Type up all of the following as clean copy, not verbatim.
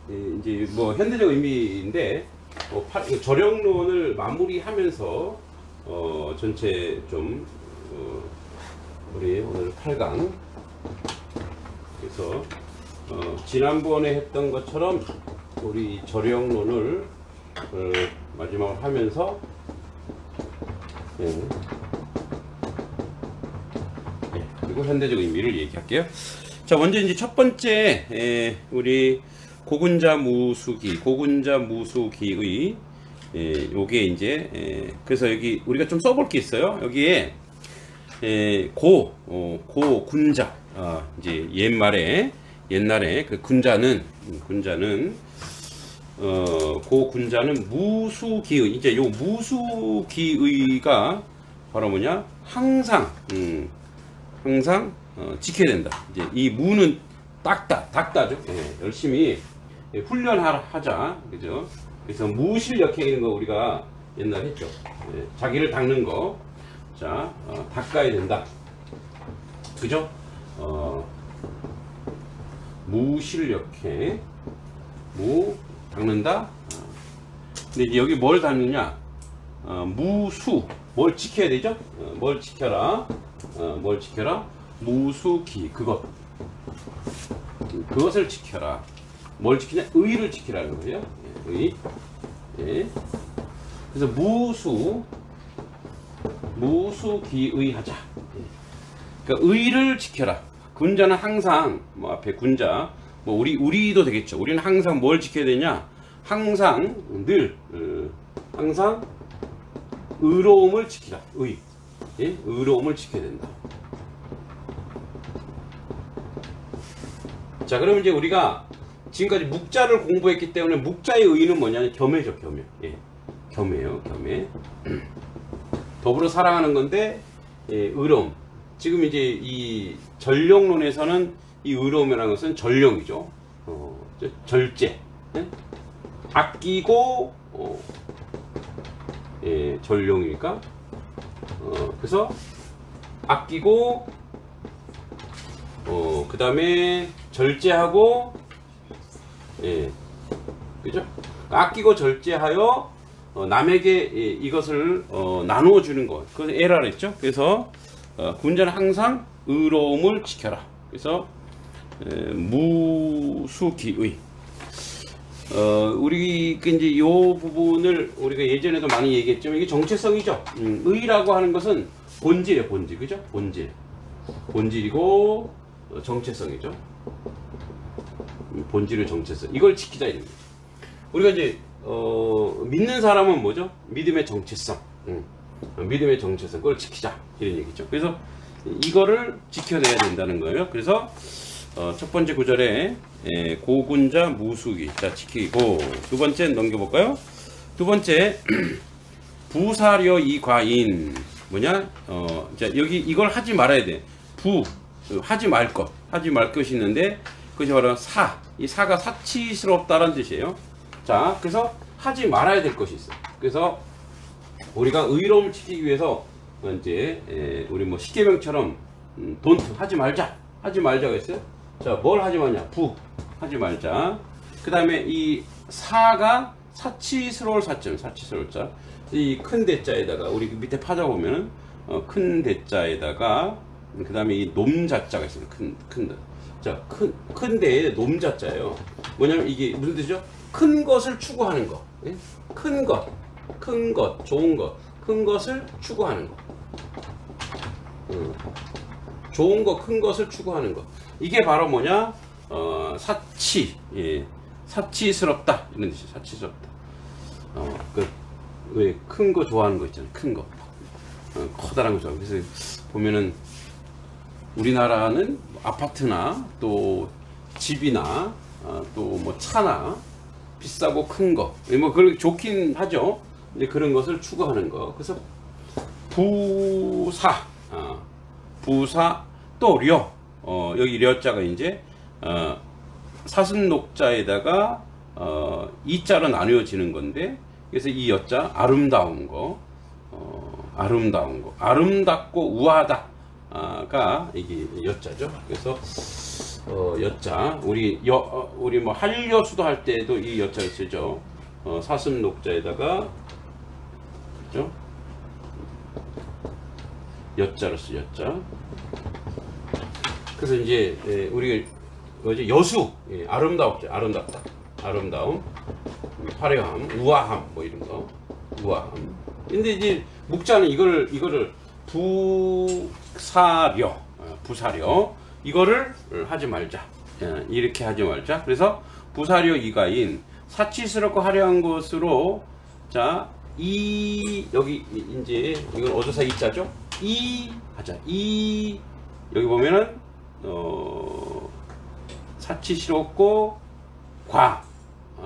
이제 뭐 현대적 의미인데 절영론을 마무리하면서 전체 좀 우리 오늘 8강 그래서 지난번에 했던 것처럼 우리 절영론을 마지막으로 하면서 그리고 현대적 의미를 얘기할게요. 자, 먼저 이제 첫 번째 우리 고군자 무수기의 요게 이제 그래서 여기 우리가 좀 써볼 게 있어요. 여기에 고군자 이제 옛날에 그 군자는 고군자는 무수기의 이제 요 무수기의가 바로 뭐냐 항상 지켜야 된다. 이제 이 무는 닦다죠. 열심히 훈련하자, 그죠? 그래서 무실력해 있는 거 우리가 옛날에 했죠. 자기를 닦는 거, 자 닦아야 된다, 그죠? 무실력해, 닦는다. 근데 이제 여기 뭘 닦느냐? 무수, 뭘 지켜야 되죠? 뭘 지켜라? 무수기, 그것을 지켜라. 뭘 지키냐? 의를 지키라는 거예요. 의. 그래서 무수기의하자. 그러니까 의를 지켜라. 군자는 항상 뭐 앞에 군자 뭐 우리도 되겠죠. 우리는 항상 뭘 지켜야 되냐? 항상 의로움을 지키라. 의로움을 지켜야 된다. 자, 그럼 이제 우리가 지금까지 묵자를 공부했기 때문에 묵자의 의는 뭐냐면 겸해죠, 겸해. 겸해요, 겸해. 더불어 사랑하는 건데, 의로움. 지금 이제 이 전령론에서는 이 의로움이라는 것은 전령이죠. 절제. 아끼고, 전령이니까. 그래서 아끼고, 그 다음에 절제하고, 그죠? 아끼고 절제하여 남에게 이것을 나누어 주는 것. 그건 에라를 했죠. 그래서 군자는 항상 의로움을 지켜라. 그래서 무수기의. 우리 이제 요 부분을 우리가 예전에도 많이 얘기했지만 이게 정체성이죠. 의라고 하는 것은 본질이에요, 본질. 그죠? 본질이고 정체성이죠. 본질의 정체성. 이걸 지키자 이겁니다. 우리가 이제 믿는 사람은 뭐죠? 믿음의 정체성. 믿음의 정체성. 그걸 지키자 이런 얘기죠. 그래서 이거를 지켜내야 된다는 거예요. 그래서 첫 번째 구절에 고군자 무수기. 자, 지키고. 두 번째 넘겨볼까요? 두 번째 부사려 이과인. 뭐냐? 자, 여기 이걸 하지 말아야 돼. 하지 말 것이 있는데 그것이 바로 이 사가 사치스럽다라는 뜻이에요. 자, 그래서 하지 말아야 될 것이 있어요. 그래서 우리가 의로움을 지키기 위해서 이제 우리 뭐 십계명처럼 don't 하지 말자가 있어요. 자, 뭘 하지 말냐? 하지 말자. 그 다음에 이 사가 사치스러울 자. 이 큰 대자에다가 우리 밑에 파자 보면은 큰 대자에다가 그 다음에 이 놈자자가 있어요. 자, 큰 데에 놈자자예요. 뭐냐면 이게 무슨 뜻이죠? 큰 것을 추구하는 거. 큰 것, 좋은 것, 큰 것을 추구하는 거. 좋은 거, 큰 것을 추구하는 거. 이게 바로 뭐냐? 사치스럽다. 이런 뜻이에요. 사치스럽다. 왜 큰 거 좋아하는 거 있잖아요. 큰 거. 커다란 거 좋아하는 거. 그래서 보면은 우리나라는 아파트나 또 집이나 또 뭐 차나 비싸고 큰 거, 뭐 그렇게 좋긴 하죠. 근데 그런 것을 추구하는 거. 그래서 부사 또 려. 여기 려자가 이제 사슴녹자에다가 이자로 나뉘어지는 건데, 그래서 이 여자 아름다운 거, 아름답고 우아하다가 이게 여자죠. 그래서 여자 우리 뭐 한려수도 할 때도 이 여자를 쓰죠. 사슴 녹자에다가 그죠? 여자로 쓰 여자. 그래서 이제 우리 뭐지 여수 아름답죠. 아름답다. 아름다움, 화려함, 우아함 뭐 이런 거. 우아함. 근데 이제 묵자는 이거를 부사려 이거를 하지 말자. 이렇게 하지 말자. 그래서 부사려 이가인 사치스럽고 화려한 것으로 자 여기 이제 이건 어조사 이자죠. 하자. 여기 보면은 사치스럽고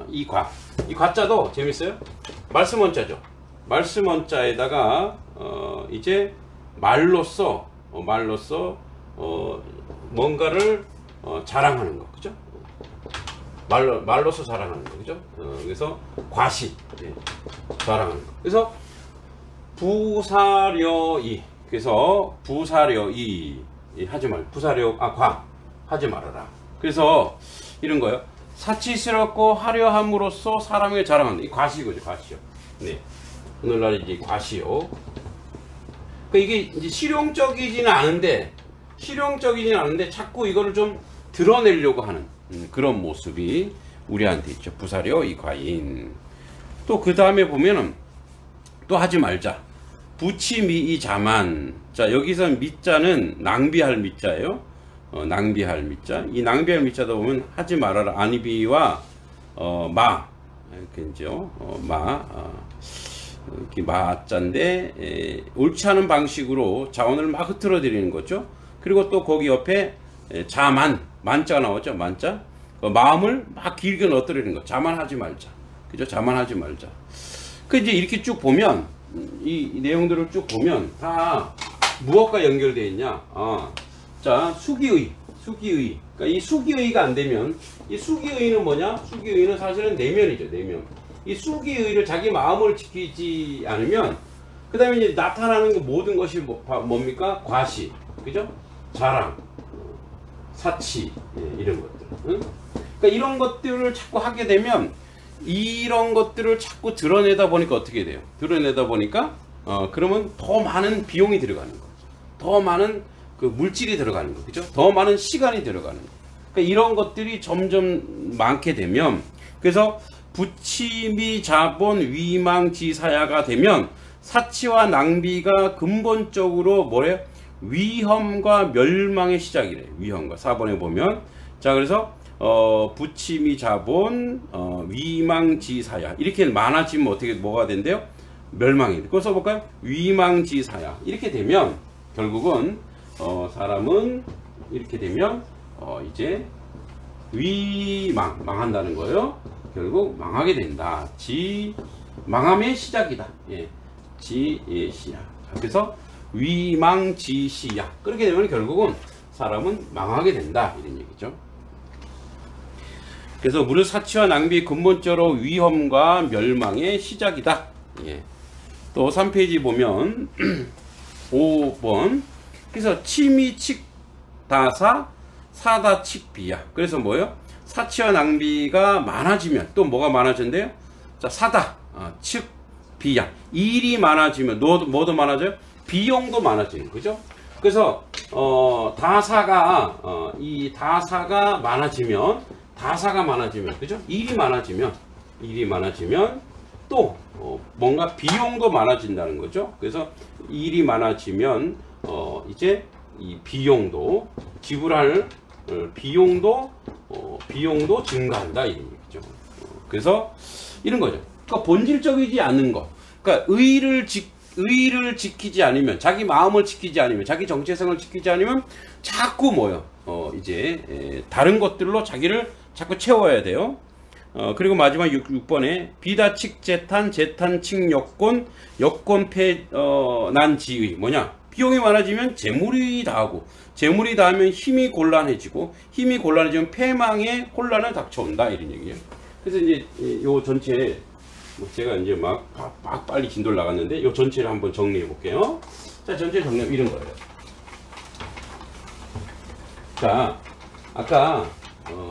이 과자도 재밌어요. 말씀 원자죠. 말씀 원자에다가 이제 말로써 뭔가를 자랑하는 거, 그죠? 말로써 자랑하는 거, 그죠? 그래서 과시, 자랑하는 거. 그래서 부사려이, 그래서 부사려이 하지 말, 하지 말아라. 그래서 이런 거요. 사치스럽고 화려함으로써 사람에게 자랑한다. 이 과시거죠, 과시요. 네. 오늘날 이제 과시요. 그러니까 이게 이제 실용적이지는 않은데 자꾸 이거를 좀 드러내려고 하는 그런 모습이 우리한테 있죠. 부사려 이 과인. 또 그 다음에 보면은 또 하지 말자. 부치미이 자만. 자 여기서 미자는 낭비할 미자예요. 낭비할 미자. 이 낭비할 미자도 보면 하지 말아라. 아니비와 이렇게 이제요. 이렇게 마자인데 옳지 않은 방식으로 자원을 막 흐트러뜨리는 거죠. 그리고 또 거기 옆에 만자가 나오죠. 만자. 마음을 막 길게 넣어뜨리는 거. 자만하지 말자. 그죠? 자만하지 말자. 그 이제 이렇게 쭉 보면 이 내용들을 쭉 보면 다 무엇과 연결되어 있냐? 자, 수기의. 그러니까 이 수기의가 안 되면 이 수기의는 뭐냐? 수기의는 사실은 내면이죠. 내면. 이 수기의를 자기 마음을 지키지 않으면 그 다음에 이제 나타나는 그 모든 것이 뭡니까? 과시, 그죠? 자랑, 사치, 이런 것들. 응? 그러니까 이런 것들을 자꾸 하게 되면 이런 것들을 자꾸 드러내다 보니까 어떻게 돼요? 드러내다 보니까 그러면 더 많은 비용이 들어가는 거, 더 많은 그 물질이 들어가는 거, 그죠? 더 많은 시간이 들어가는 거. 그러니까 이런 것들이 점점 많게 되면 그래서 부치미 자본 위망지사야가 되면 사치와 낭비가 근본적으로 뭐래요? 위험과 멸망의 시작이래. 위험과 4번에 보면 자 그래서 부치미 자본 위망지사야 이렇게 많아지면 어떻게 뭐가 된대요? 멸망이. 그거 써볼까요? 위망지사야 이렇게 되면 결국은 사람은 이렇게 되면 이제 망한다는 거예요. 결국 망하게 된다. 망함의 시작이다. 시야. 그래서 위망지시야. 그렇게 되면 결국은 사람은 망하게 된다. 이런 얘기죠. 그래서 무릇 사치와 낭비의 근본적으로 위험과 멸망의 시작이다. 또 3페이지 보면 5번. 그래서 치미칙 다사 사다칙비야. 그래서 뭐예요? 사치와 낭비가 많아지면 또 뭐가 많아진대요? 자, 사다, 즉, 비야. 일이 많아지면 뭐도 많아져요? 비용도 많아지는 거죠. 그래서 이 다사가 많아지면 그죠? 일이 많아지면 또 뭔가 비용도 많아진다는 거죠. 그래서 일이 많아지면 이제 이 비용도 지불할 비용도 증가한다 이런 얘기죠. 그래서 이런 거죠. 그러니까 본질적이지 않는 거. 그러니까 의를 지키지 않으면, 자기 마음을 지키지 않으면, 자기 정체성을 지키지 않으면 자꾸 뭐요? 이제 다른 것들로 자기를 자꾸 채워야 돼요. 그리고 마지막 6번에 비다칙 재탄칙 여권 난지의 뭐냐? 비용이 많아지면 재물이 다하고, 재물이 다하면 힘이 곤란해지고, 힘이 곤란해지면 패망의 혼란을 닥쳐온다 이런 얘기예요. 그래서 이제 요 전체 제가 이제 막 빨리 진도를 나갔는데 요 전체를 한번 정리해 볼게요. 자, 전체 정리하면 이런 거예요. 자, 아까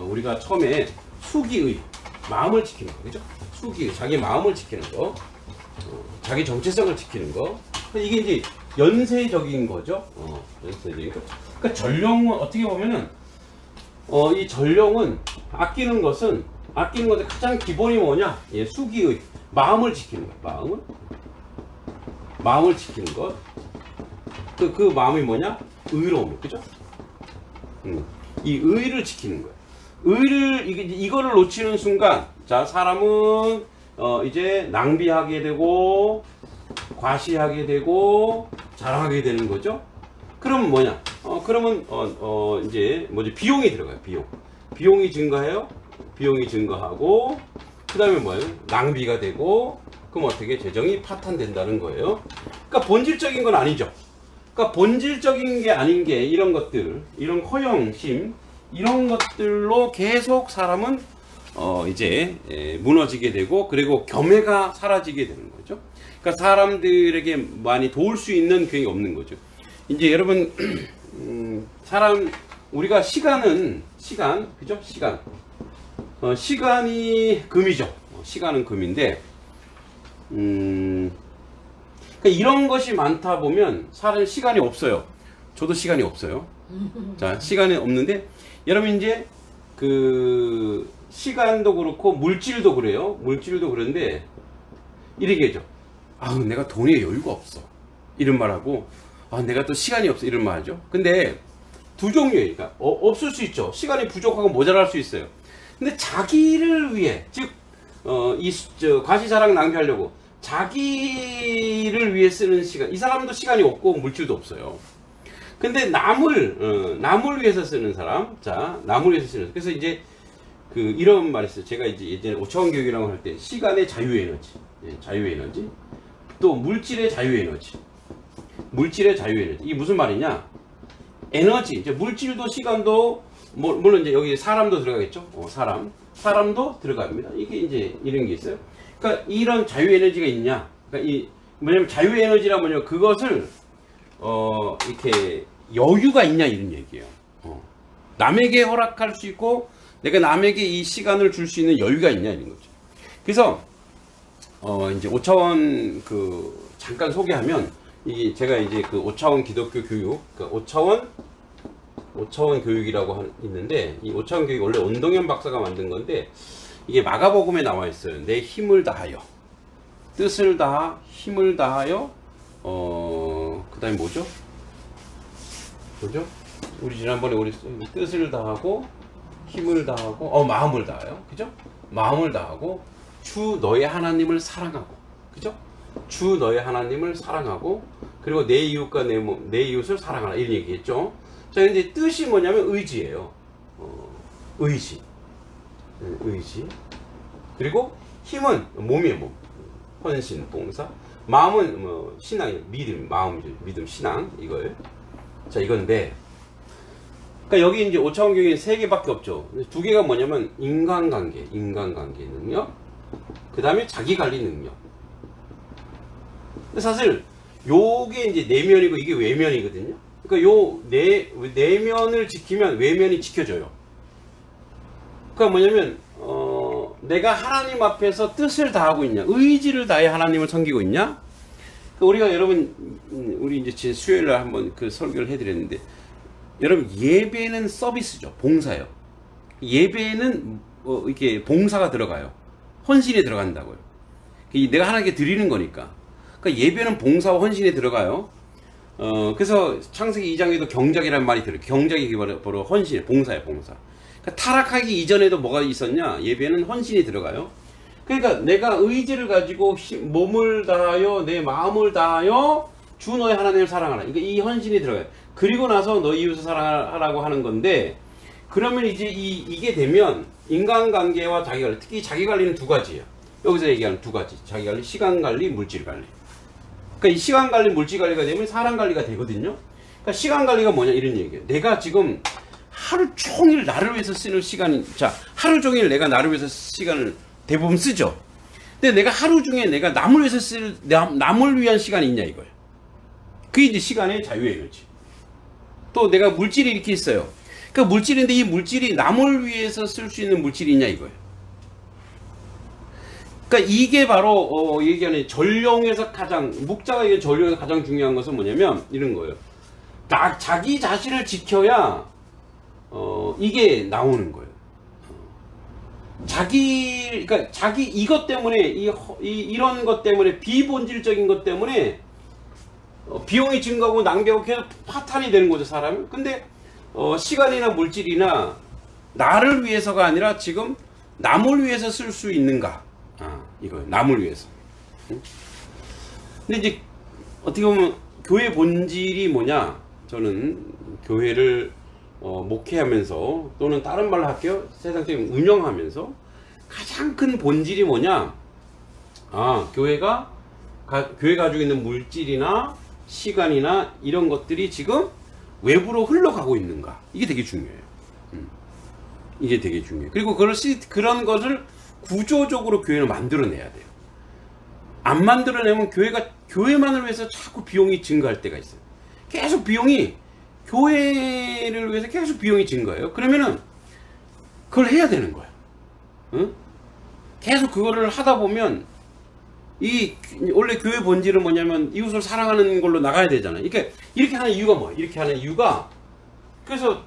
우리가 처음에 수기의 마음을 지키는 거, 그죠? 수기의 자기 마음을 지키는 거, 자기 정체성을 지키는 거. 이게 이제 연쇄적인 거죠. 연쇄적인 거. 그러니까 전령은 어떻게 보면은 이 전령은 아끼는 것은 가장 기본이 뭐냐? 예, 수기의 마음을 지키는 거. 마음을 지키는 것. 그 마음이 뭐냐? 의로움, 그죠? 이 의를 지키는 거예요. 이거를 놓치는 순간, 자, 사람은 이제 낭비하게 되고, 과시하게 되고, 자랑하게 되는 거죠. 그러면 뭐냐? 그러면 이제 뭐지? 비용이 들어가요. 비용이 증가해요. 비용이 증가하고, 그 다음에 뭐예요? 낭비가 되고, 그럼 어떻게 재정이 파탄된다는 거예요. 그러니까 본질적인 건 아니죠. 그러니까 본질적인 게 아닌 게 이런 것들, 이런 허영심, 이런 것들로 계속 사람은 이제 무너지게 되고, 그리고 겸해가 사라지게 되는 거죠. 그러니까 사람들에게 많이 도울 수 있는 그게 없는 거죠. 이제 여러분 우리가 그죠? 시간이 금이죠. 시간은 금인데 그러니까 이런 것이 많다 보면 사람 시간이 없어요. 저도 시간이 없어요. 자, 시간이 없는데 여러분 이제 그 시간도 그렇고 물질도 그래요. 물질도 그런데 이렇게 하죠. 내가 돈에 여유가 없어. 이런 말하고 내가 또 시간이 없어. 이런 말 하죠. 근데 두 종류예요. 그러니까 없을 수 있죠. 시간이 부족하고 모자랄 수 있어요. 근데 자기를 위해, 즉 과시자랑 낭비하려고 자기를 위해 쓰는 시간, 이 사람도 시간이 없고 물질도 없어요. 근데 남을 위해서 쓰는 사람, 자, 남을 위해서 쓰는, 그래서 이제 이런 말이 있어요. 제가 이제 예전에 5차원 교육이라고 할 때 시간의 자유에너지, 자유에너지, 또 물질의 자유에너지, 이게 무슨 말이냐? 에너지, 이제 물질도 시간도 물론 이제 여기 사람도 들어가겠죠. 사람도 들어갑니다. 이게 이제 이런 게 있어요. 그러니까 이런 자유에너지가 있냐? 그러니까 뭐냐면 자유에너지란 뭐냐면 그것을 이렇게 여유가 있냐 이런 얘기예요. 남에게 허락할 수 있고 내가 남에게 이 시간을 줄 수 있는 여유가 있냐 이런 거죠. 그래서 이제 5차원 잠깐 소개하면 이게 제가 이제 5차원 기독교 교육, 그러니까 5차원 교육이라고 있는데 이 5차원 교육 원래 원동현 박사가 만든 건데 이게 마가복음에 나와 있어요. 내 힘을 다하여, 뜻을 다하, 힘을 다하여, 그 다음에 뭐죠? 우리 지난번에 우리 뜻을 다하고, 힘을 다하고, 마음을 다하여, 그죠? 마음을 다하고, 주 너의 하나님을 사랑하고, 그죠? 주 너의 하나님을 사랑하고, 그리고 내 이웃과 내 이웃을 사랑하라 이런 얘기했죠. 자, 근데 뜻이 뭐냐면 의지예요. 의지. 그리고 힘은 몸이에요, 몸. 헌신, 봉사. 마음은 신앙이에요. 믿음, 신앙 이거예요. 자, 이건데. 그러니까 여기 이제 5차원 교육이 3개밖에 없죠. 2개가 뭐냐면 인간관계 능력. 그 다음에 자기관리 능력. 근데 사실 요게 이제 내면이고 이게 외면이거든요. 그러니까 요 내면을 지키면 외면이 지켜져요. 그러니까 뭐냐면 내가 하나님 앞에서 뜻을 다하고 있냐, 의지를 다해 하나님을 섬기고 있냐. 그러니까 우리가 여러분 우리 이제 수요일날 한번 설교를 해드렸는데 여러분 예배는 서비스죠, 봉사요. 예배는 이렇게 봉사가 들어가요. 헌신이 들어간다고요. 내가 하나님께 드리는 거니까. 그러니까 예배는 봉사와 헌신이 들어가요. 그래서 창세기 2장에도 경작이라는 말이 들어요. 경작이 바로 헌신, 봉사예요, 봉사. 그러니까 타락하기 이전에도 뭐가 있었냐? 예배는 헌신이 들어가요. 그러니까 내가 의지를 가지고 몸을 다하여 내 마음을 다하여 주 너의 하나님을 사랑하라. 그러니까 이 헌신이 들어가요. 그리고 나서 너 이웃을 사랑하라고 하는 건데, 그러면 이제 이게 되면 인간관계와 자기관리, 특히 자기관리는 2가지예요. 여기서 얘기하는 2가지. 자기관리, 시간관리, 물질관리. 그러니까 이 시간관리, 물질관리가 되면 사람관리가 되거든요. 그러니까 시간관리가 뭐냐 이런 얘기예요. 내가 지금 하루 종일 나를 위해서 쓰는 시간이, 자, 하루 종일 내가 나를 위해서 시간을 대부분 쓰죠. 근데 내가 하루 중에 내가 남을 위해서 남을 위한 시간이 있냐 이거예요. 그게 이제 시간의 자유에너지. 또 내가 물질이 이렇게 있어요. 그러니까 물질인데 이 물질이 남을 위해서 쓸 수 있는 물질이냐 이거예요. 그러니까 이게 바로 얘기하는 전령에서 가장 묵자가 이게 전령에서 가장 중요한 것은 뭐냐면 이런 거예요. 자기 자신을 지켜야 이게 나오는 거예요. 그러니까 자기 이것 때문에 이런 것 때문에 비본질적인 것 때문에 비용이 증가하고 낭비하고 계속 파탄이 되는 거죠, 사람은. 근데 시간이나 물질이나 나를 위해서가 아니라 지금 남을 위해서 쓸 수 있는가? 이거예요. 남을 위해서. 근데 이제 어떻게 보면 교회 본질이 뭐냐? 저는 교회를 목회하면서 또는 다른 말로 할게요. 세상적인 운영하면서 가장 큰 본질이 뭐냐? 교회가 가지고 있는 물질이나 시간이나 이런 것들이 지금 외부로 흘러가고 있는가? 이게 되게 중요해요. 이게 되게 중요해요. 그리고 그런 것을 구조적으로 교회는 만들어내야 돼요. 안 만들어내면 교회만을 위해서 자꾸 비용이 증가할 때가 있어요. 계속 비용이 교회를 위해서 계속 비용이 증가해요. 그러면은 그걸 해야 되는 거야. 응? 계속 그거를 하다 보면 원래 교회 본질은 뭐냐면 이웃을 사랑하는 걸로 나가야 되잖아요. 이렇게 하는 이유가 뭐야? 이렇게 하는 이유가 그래서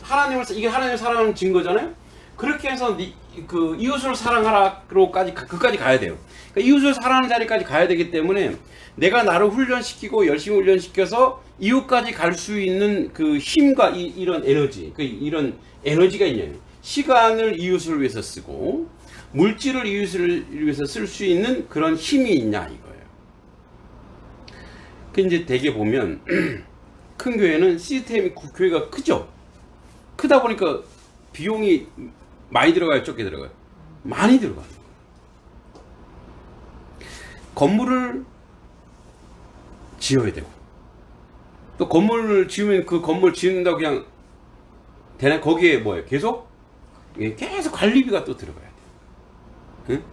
이게 하나님을 사랑하는 증거잖아요. 그렇게 해서 그 이웃을 사랑하라로까지 그까지 가야 돼요. 그러니까 이웃을 사랑하는 자리까지 가야 되기 때문에 내가 나를 훈련시키고 열심히 훈련시켜서 이웃까지 갈 수 있는 그 힘과 이런 에너지, 이런 에너지가 있냐면 시간을 이웃을 위해서 쓰고 물질을 이웃을 위해서 쓸 수 있는 그런 힘이 있냐 이거예요. 그 이제 대개 보면 큰 교회는 시스템이 교회가 크죠. 크다 보니까 비용이 많이 들어가요, 적게 들어가요? 많이 들어가요. 건물을 지어야 되고 또 건물을 지으면 그 건물 지은다고 그냥 되나? 거기에 뭐예요? 계속 관리비가 또 들어가야 돼요. 응?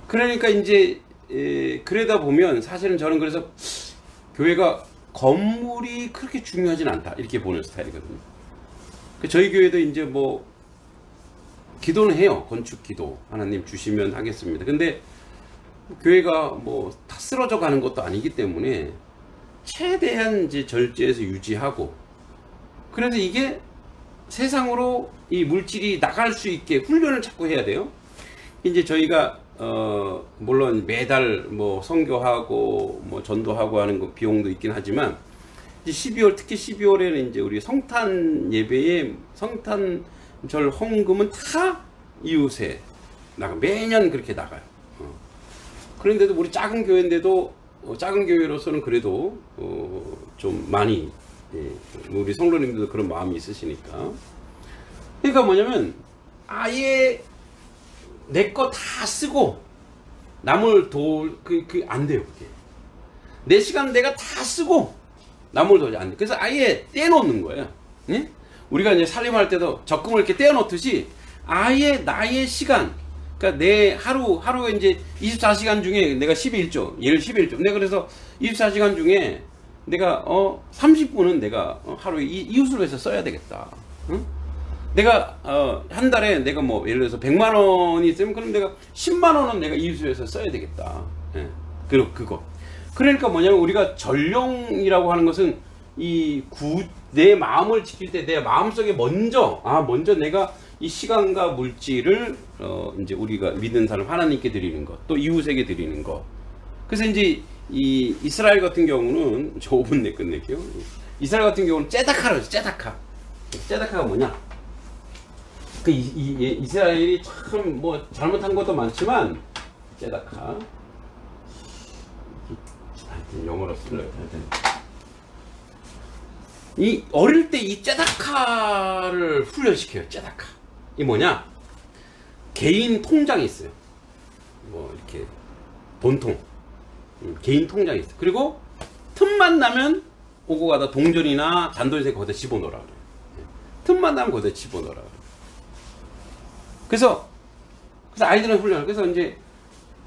그러니까 이제 그러다 보면 사실은 저는 그래서 교회가 건물이 그렇게 중요하진 않다 이렇게 보는 스타일이거든요. 저희 교회도 이제 뭐 기도는 해요. 건축 기도 하나님 주시면 하겠습니다. 근데 교회가 뭐 다 쓰러져 가는 것도 아니기 때문에 최대한 이제 절제해서 유지하고 그래서 이게 세상으로 이 물질이 나갈 수 있게 훈련을 자꾸 해야 돼요. 이제 저희가 물론 매달 뭐 선교하고 뭐 전도하고 하는 거 비용도 있긴 하지만 이제 12월 특히 12월에는 이제 우리 성탄 예배에 성탄절 헌금은 다 이웃에 매년 그렇게 나가요. 그런데도 우리 작은 교회인데도 작은 교회로서는 그래도 좀 많이 우리 성도님들도 그런 마음이 있으시니까 그러니까 뭐냐면 아예 내 거 다 쓰고 남을 안 돼요. 그게 내 시간 내가 다 쓰고 남을 도우지 안 돼. 그래서 아예 떼놓는 거예요. 네? 우리가 이제 살림할 때도 적금을 이렇게 떼어놓듯이 아예 나의 시간 그러니까 내 하루에 이제 24시간 중에 내가 11조, 예를 11조. 내가 그래서 24시간 중에 내가 30분은 내가 하루에 이웃을 위해서 써야 되겠다. 응? 내가 한 달에 내가 뭐 예를 들어서 100만 원이 있으면 그럼 내가 10만 원은 내가 이웃을 위해서 써야 되겠다. 예. 그거. 그러니까 뭐냐면 우리가 전령이라고 하는 것은 내 마음을 지킬 때 내 마음속에 먼저 내가 이 시간과 물질을 이제 우리가 믿는 사람 하나님께 드리는 것, 또 이웃에게 드리는 것. 그래서 이제 이 이스라엘 같은 경우는 저 5분 내 끝낼게요. 이스라엘 같은 경우는 째다카라고 해서 째다카가 뭐냐? 이스라엘이 참 뭐 잘못한 것도 많지만 째다카. 하여튼 영어로 쓸래요. 이 어릴 때 이 째다카를 훈련시켜요. 째다카. 이 뭐냐? 개인 통장이 있어요. 뭐 이렇게 돈통. 개인 통장이 있어요. 그리고 틈만 나면 오고 가다 동전이나 잔돈에서 거기다 집어넣으라 그래요. 틈만 나면 거기다 집어넣으라 그래요. 그래서 아이들은 훈련을 그래서 이제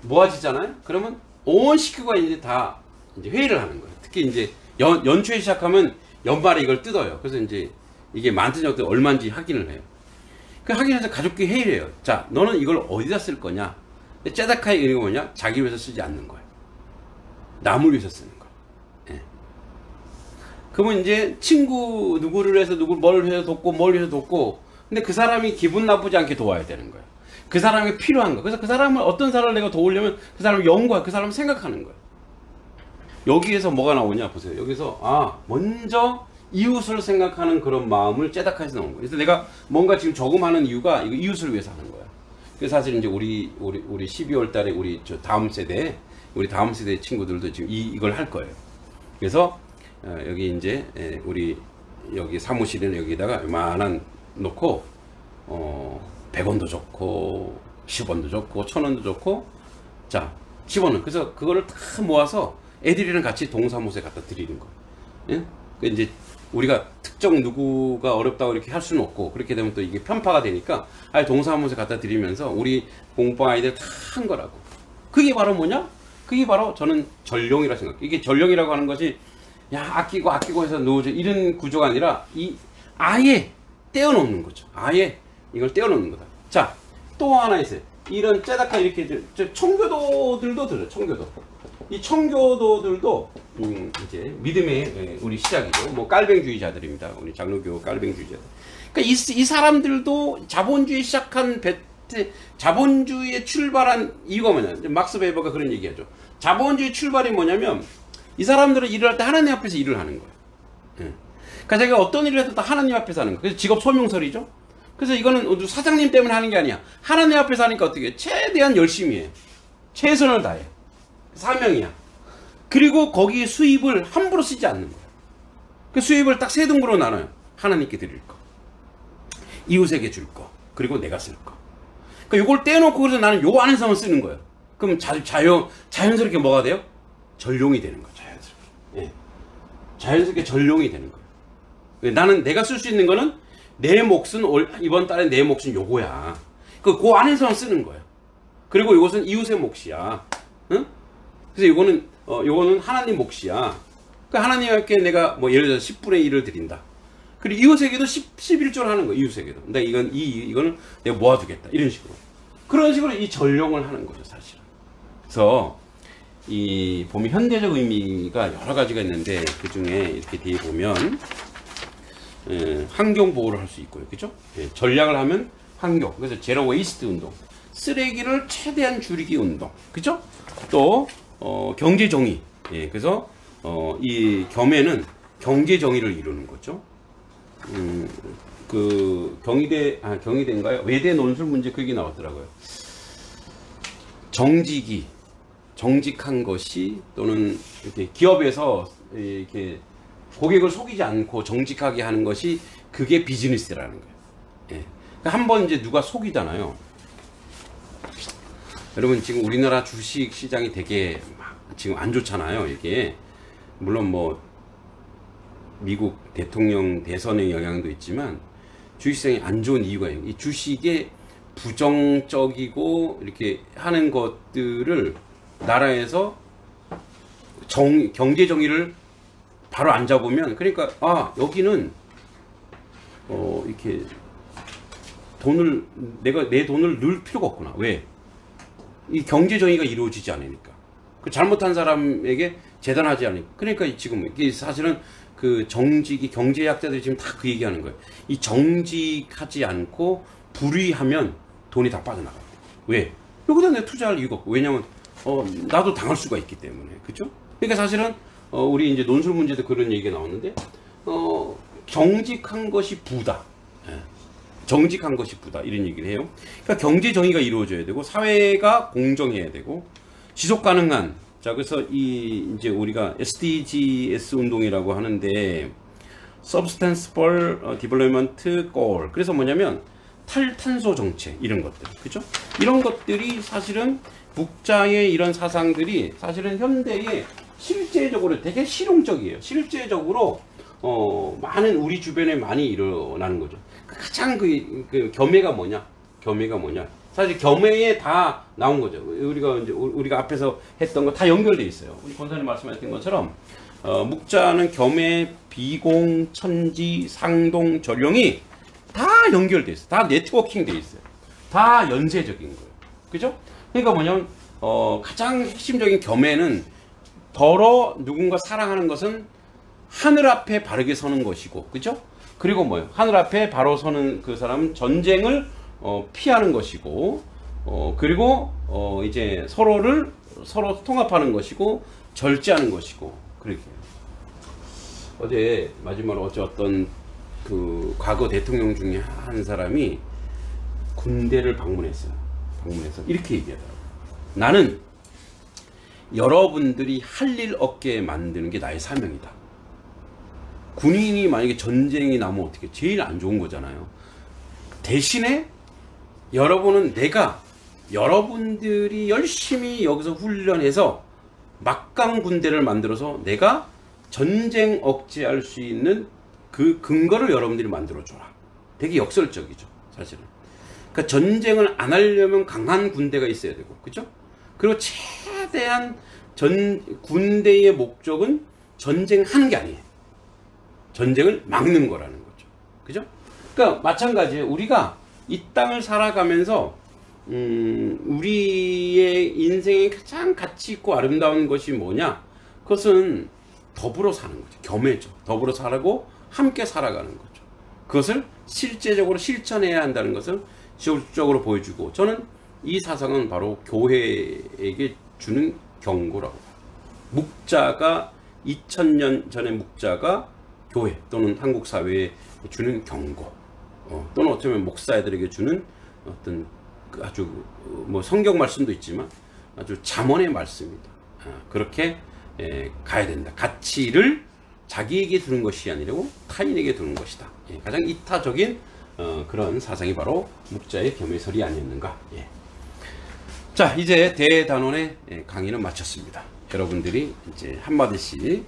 모아지잖아요. 그러면 온 식구가 이제 다 이제 회의를 하는 거예요. 특히 이제 연초에 시작하면 연말에 이걸 뜯어요. 그래서 이제 이게 많든지 어떤 얼마인지 확인을 해요. 그 확인해서 가족끼리 회의를 해요. 자, 너는 이걸 어디다 쓸 거냐? 째다카이 이런 거 뭐냐? 자기 위해서 쓰지 않는 거예요. 남을 위해서 쓰는 거예요. 예. 그러면 이제 친구 누구를 해서 뭘 해서 돕고 뭘 해서 돕고, 근데 그 사람이 기분 나쁘지 않게 도와야 되는 거예요. 그 사람이 필요한 거. 그래서 그 사람을 어떤 사람을 내가 도우려면 그 사람을 연구해, 그 사람을 생각하는 거예요. 여기에서 뭐가 나오냐 보세요. 여기서 먼저 이웃을 생각하는 그런 마음을 째다카에서 나온 거예요. 그래서 내가 뭔가 지금 저금하는 이유가 이거 이웃을 위해서 하는 거야. 그래서 사실 이제 우리 12월 달에 우리 다음 세대 친구들도 지금 이걸 할 거예요. 그래서 여기 이제 우리 여기 사무실에는 여기다가 요만한 놓고 100원도 좋고 10원도 좋고 1000원도 좋고 자 10원은 그래서 그거를 다 모아서 애들이랑 같이 동사무소에 갖다 드리는 거예요. 예? 그 이제 우리가 특정 누구가 어렵다고 이렇게 할 수는 없고 그렇게 되면 또 이게 편파가 되니까 아예 동사무소에 갖다 드리면서 우리 공부방 아이들 다 한 거라고. 그게 바로 뭐냐? 그게 바로 저는 전룡이라 생각해요. 이게 전룡이라고 하는 것이 야 아끼고 해서 놓으죠 이런 구조가 아니라 아예 떼어놓는 거죠. 아예 이걸 떼어놓는 거다. 자, 또 하나 있어요. 이런 째다카 이렇게 청교도들도 들어요. 청교도. 이 청교도들도 이제 믿음의 우리 시작이고 뭐 깔뱅주의자들입니다. 우리 장로교 깔뱅주의자들. 그러니까 이 사람들도 자본주의 시작한 자본주의에 출발한 이유가 뭐냐? 막스 베버가 그런 얘기하죠. 자본주의 출발이 뭐냐면 이 사람들은 일을 할 때 하나님 앞에서 일을 하는 거예요. 예. 그러니까 자기가 어떤 일을 해도 다 하나님 앞에서 하는 거예요. 그래서 직업 소명설이죠. 그래서 이거는 사장님 때문에 하는 게 아니야. 하나님 앞에서 하니까 어떻게 해? 최대한 열심히 해. 최선을 다해. 사명이야. 그리고 거기 수입을 함부로 쓰지 않는 거야. 그 수입을 딱 세 등분으로 나눠요. 하나님께 드릴 거, 이웃에게 줄 거, 그리고 내가 쓸 거. 그러니까 요걸 떼놓고 그래서 나는 요 안에서만 쓰는 거예요. 그럼 자연스럽게 뭐가 돼요? 전룡이 되는 거예요. 자연스럽게. 예. 자연스럽게 전룡이 되는 거예요. 나는 내가 쓸 수 있는 거는 내 몫은 이번 달에 내 몫은 요거야. 그 안에서만 쓰는 거예요. 그리고 이것은 이웃의 몫이야. 응? 그래서 요거는 하나님 몫이야. 그 하나님께 내가 뭐 예를 들어서 10분의 1을 드린다. 그리고 이웃에게도 11조를 하는 거예요. 이웃에게도. 근데 이거는 내가 모아두겠다. 이런 식으로. 그런 식으로 이 전령을 하는 거죠, 사실은. 그래서 이 보면 현대적 의미가 여러 가지가 있는데 그 중에 이렇게 뒤에 보면 환경 보호를 할 수 있고요, 그죠? 전략을 하면 환경. 그래서 제로 웨이스트 운동, 쓰레기를 최대한 줄이기 운동, 그죠? 또 경제 정의. 그래서 이 겸에는 경제 정의를 이루는 거죠. 그 경희대인가요? 외대 논술 문제 그게 나왔더라고요. 정직한 것이 또는 이렇게 기업에서 이렇게 고객을 속이지 않고 정직하게 하는 것이 그게 비즈니스라는 거예요. 예. 그러니까 한번 이제 누가 속이잖아요. 여러분 지금 우리나라 주식 시장이 되게 지금 안 좋잖아요. 이게 물론 뭐 미국 대통령 대선의 영향도 있지만 주식시장이 안 좋은 이유가 있어요. 이 주식에 부정적이고 이렇게 하는 것들을 나라에서 경제 정의를 바로 안 잡으면, 그러니까 여기는 이렇게 내 돈을 넣을 필요가 없구나. 왜? 이 경제 정의가 이루어지지 않으니까. 그 잘못한 사람에게 재단하지 않으니까. 그러니까 지금 이게 사실은 그 경제학자들이 지금 다 그 얘기하는 거예요. 이 정직하지 않고 불의하면 돈이 다 빠져나가요. 왜? 여기다 내가 투자할 이유가 없고. 왜냐면 나도 당할 수가 있기 때문에. 그죠? 그러니까 사실은 우리 이제 논술 문제도 그런 얘기가 나왔는데 정직한 것이 부다. 정직한 것이 부다. 이런 얘기를 해요. 그러니까 경제 정의가 이루어져야 되고 사회가 공정해야 되고 지속 가능한. 자, 그래서 이제 우리가 SDGs 운동이라고 하는데 Sustainable Development Goal. 그래서 뭐냐면 탈탄소 정책 이런 것들. 그죠? 이런 것들이 사실은 북자의 이런 사상들이 사실은 현대에 실제적으로 되게 실용적이에요. 실제적으로 많은 우리 주변에 많이 일어나는 거죠. 가장 그 겸해가 뭐냐? 사실 겸해에 다 나온 거죠. 우리가 앞에서 했던 거 다 연결돼 있어요. 우리 권사님 말씀하셨던 것처럼 묵자는 겸해, 비공, 천지, 상동, 절용이 다 연결돼 있어요. 다 네트워킹 돼 있어요. 다 연쇄적인 거예요. 그죠? 그러니까 뭐냐면 가장 핵심적인 겸해는 더러 누군가 사랑하는 것은 하늘 앞에 바르게 서는 것이고, 그죠? 그리고 뭐예요? 하늘 앞에 바로 서는 그 사람은 전쟁을 피하는 것이고, 그리고 이제 서로 통합하는 것이고, 절제하는 것이고, 그렇게. 어제 마지막으로 어떤 그 과거 대통령 중에 한 사람이 군대를 방문해서 이렇게 얘기하더라고요. 나는 여러분들이 할 일 없게 만드는 게 나의 사명이다. 군인이 만약에 전쟁이 나면 어떻게 제일 안 좋은 거잖아요. 대신에 여러분들이 열심히 여기서 훈련해서 막강 군대를 만들어서 내가 전쟁 억제할 수 있는 그 근거를 여러분들이 만들어줘라. 되게 역설적이죠, 사실은. 그러니까 전쟁을 안 하려면 강한 군대가 있어야 되고, 그죠? 그리고 최대한 군대의 목적은 전쟁하는 게 아니에요. 전쟁을 막는 거라는 거죠. 그죠? 그러니까 마찬가지예요. 우리가 이 땅을 살아가면서 우리의 인생에 가장 가치 있고 아름다운 것이 뭐냐? 그것은 더불어 사는 거죠. 겸해죠. 더불어 살고 함께 살아가는 거죠. 그것을 실제적으로 실천해야 한다는 것을 지속적으로 보여주고, 저는 이 사상은 바로 교회에게 주는 경고라고 봐요. 묵자가 2000년 전의 묵자가 교회 또는 한국 사회에 주는 경고, 또는 어쩌면 목사들에게 주는 어떤 아주 뭐 성경 말씀도 있지만 아주 잠언의 말씀입니다. 그렇게 가야 된다. 가치를 자기에게 두는 것이 아니고 타인에게 두는 것이다. 가장 이타적인 그런 사상이 바로 묵자의 겸해설이 아니었는가. 자, 이제 대단원의 강의는 마쳤습니다. 여러분들이 이제 한마디씩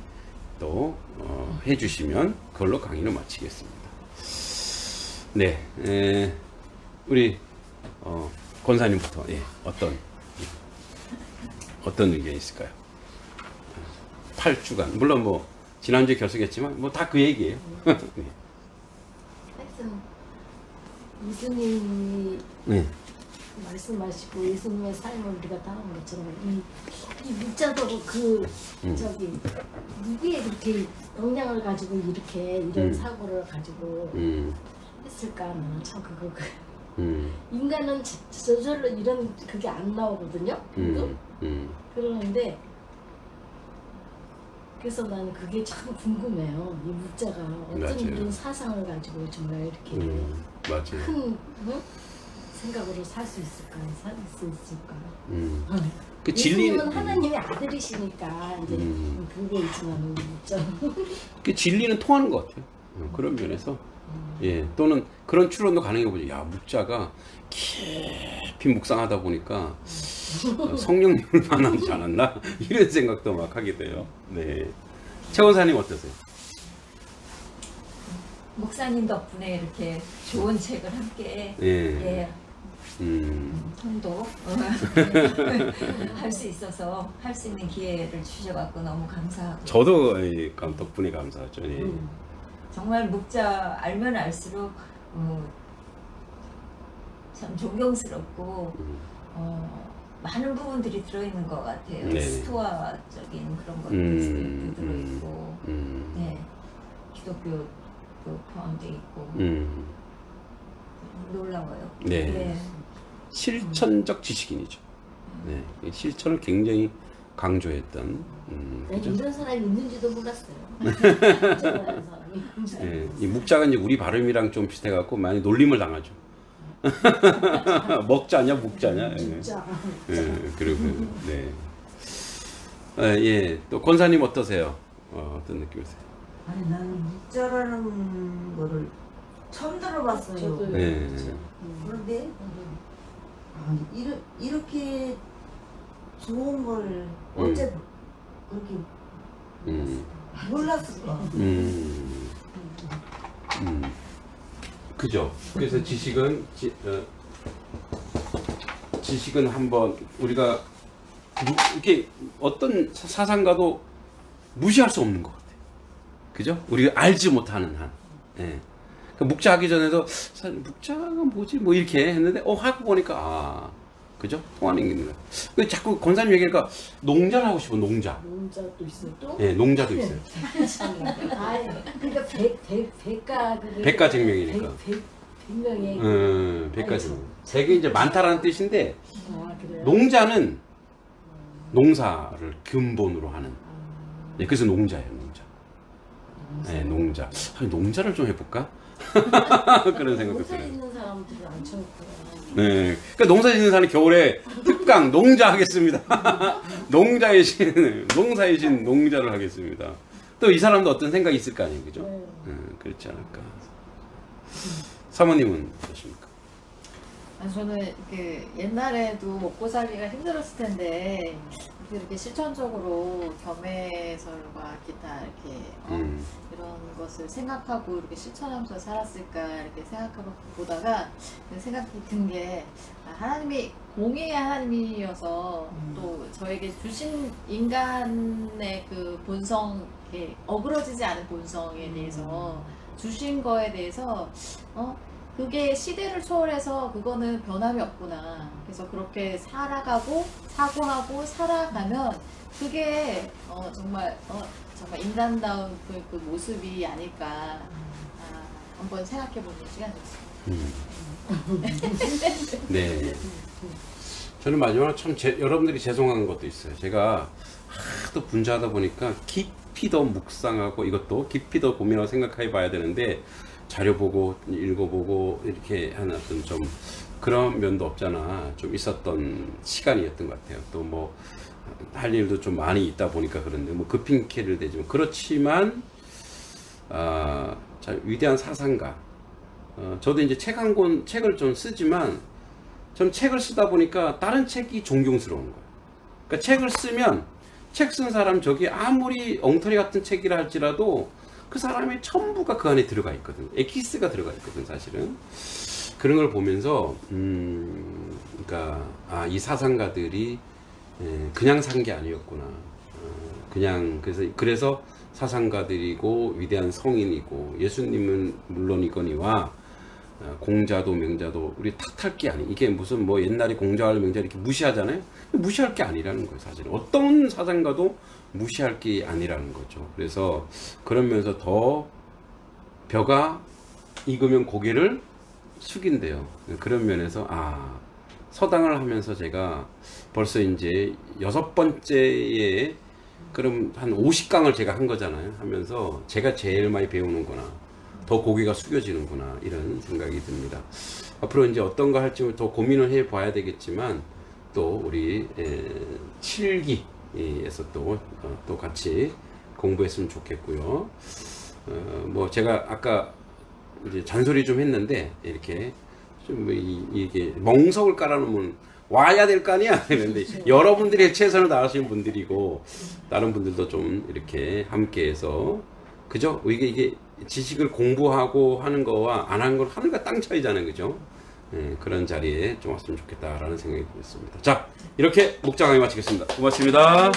또 해주시면 그걸로 강의는 마치겠습니다. 네, 우리 권사님부터 어떤 의견이 있을까요? 8주간 물론 뭐 지난주에 결석했지만 뭐 다 그 얘기예요. 네. 하여튼 예수님이 말씀하시고 예수님의 삶을 우리가 따라온 것처럼 이 묵자도 저기 누구에 그렇게 역량을 가지고 이런 사고를 가지고 했을까? 나는 참 인간은 저절로 이런 그게 안 나오거든요. 그러는데 그래서 나는 그게 참 궁금해요. 이 묵자가 어떤 맞아요. 이런 사상을 가지고 정말 이렇게 맞아요. 큰 생각으로 살 수 있을까? 그 진리는 예수님은 하나님의 아들이시니까 이제 그게 있지만 묵자. 그 진리는 통하는 것 같아요. 그런 면에서 또는 그런 추론도 가능해 보죠. 야, 묵자가 깊이 묵상하다 보니까 성령님을 만나지 않았나? 이런 생각도 막 하게 돼요. 네. 최 원사님 어떠세요? 목사님 덕분에 이렇게 좋은 책을 함께 통독 할 수 있어서 할 수 있는 기회를 주셔갖고 너무 감사하고. 저도 덕분에 감사하죠. 정말 묵자 알면 알수록 참 존경스럽고 많은 부분들이 들어있는 것 같아요. 네네. 스토아적인 그런 것들도 들어있고, 기독교도 포함되어 있고 놀라워요. 네. 실천적 지식인이죠. 네. 실천을 굉장히 강조했던. 그죠? 이런 사람이 있는지도 몰랐어요. 이 묵자가 이제 우리 발음이랑 좀 비슷해갖고 많이 놀림을 당하죠. 먹자냐 묵자냐. 진짜. 그리고 또 권사님 어떠세요? 어떤 느낌이세요? 아니 나는 묵자라는 거를 처음 들어봤어요. 저도 그런데 이렇게 좋은 걸 어째 그렇게 몰랐을까? 그죠. 그래서 지식은 한번 우리가 이렇게 어떤 사상가도 무시할 수 없는 것 같아요. 그죠? 우리가 알지 못하는 한. 예. 그 묵자하기 전에도 사실 묵자가 뭐지? 뭐 이렇게 했는데 하고 보니까 아 그죠? 통하는 게 있는 거야. 그 자꾸 권사님 얘기하니까 농자를 하고 싶어. 농자. 농자도 있어요 또? 예, 농자도 있어요. 아, 그러니까 백가 백가증명이니까. 백명의 백가증명. 백이 이제 많다라는 뜻인데 아 그래요? 농자는 농사를 근본으로 하는. 예, 그래서 농자예요, 농자. 네, 농자. 농자를 좀 해볼까? 그런 생각도 농사 들어요. 있는 사람들은 안 쳐놓고요. 네. 그러니까 농사 짓는 사람이 겨울에 특강 농자 하겠습니다. 농자의 신, 농사의 신 농자를 하겠습니다. 또 이 사람도 어떤 생각이 있을 거 아니에요, 그죠? 그렇지 않을까. 사모님은 어떠십니까? 아니, 저는 그 옛날에도 먹고 살기가 힘들었을 텐데 이렇게 실천적으로 겸해설과 기타 이렇게 이런 것을 생각하고 이렇게 실천하면서 살았을까 이렇게 생각하고 보다가 생각이 든 게 하나님이 공의의 하나님이어서 또 저에게 주신 인간의 그 본성, 이렇게 어그러지지 않은 본성에 대해서 주신 거에 대해서 그게 시대를 초월해서 그거는 변함이 없구나. 그래서 그렇게 살아가고 사고하고 살아가면 그게 정말 인간다운 그 모습이 아닐까 한번 생각해보는 시간이었어요. 네. 저는 마지막으로 참 여러분들이 죄송한 것도 있어요. 제가 하도 분주하다 보니까 깊이 더 묵상하고 이것도 깊이 더 고민하고 생각해 봐야 되는데 자료 보고 읽어보고 이렇게 하는 어떤 좀 그런 면도 없잖아 좀 있었던 시간이었던 것 같아요. 또 뭐 할 일도 좀 많이 있다 보니까 그런데 뭐 그 핑계를 대지만 그렇지만 자, 위대한 사상가 저도 이제 책 한 권 책을 좀 쓰지만 저는 책을 쓰다 보니까 다른 책이 존경스러운 거예요. 그러니까 책을 쓰면 책 쓴 사람 저기 아무리 엉터리 같은 책이라 할지라도 그 사람의 전부가 그 안에 들어가 있거든. 엑기스가 들어가 있거든, 사실은. 그런 걸 보면서, 그러니까, 이 사상가들이 그냥 산 게 아니었구나. 그래서 사상가들이고, 위대한 성인이고, 예수님은 물론이거니와, 공자도 명자도 우리 탓할 게 아니. 이게 무슨 뭐 옛날에 공자와 명자 이렇게 무시하잖아요. 무시할 게 아니라는 거예요, 사실. 어떤 사상가도 무시할 게 아니라는 거죠. 그래서 그런 면에서 더 벼가 익으면 고개를 숙인대요. 그런 면에서 서당을 하면서 제가 벌써 이제 6번째에 그럼 한 50강을 제가 한 거잖아요. 하면서 제가 제일 많이 배우는구나. 더 고개가 숙여지는구나. 이런 생각이 듭니다. 앞으로 이제 어떤 거 할지 더 고민을 해 봐야 되겠지만 또 우리 7기에서 또 같이 공부했으면 좋겠고요. 뭐 제가 아까 이제 잔소리 좀 했는데 이렇게 좀 이게 멍석을 깔아놓으면 와야 될 거 아니야. 그런데 여러분들이 최선을 다하시는 분들이고 다른 분들도 좀 이렇게 함께해서 그죠? 이게 지식을 공부하고 하는 거와 안 하는 건 하늘과 땅 차이잖아요, 그죠? 그런 자리에 좀 왔으면 좋겠다라는 생각이 들었습니다. 자, 이렇게 묵장하게 마치겠습니다. 고맙습니다.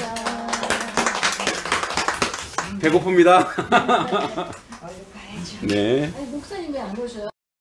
배고픕니다. 얼른 가야죠. 네. 아니 목사님 왜 안 오셔요?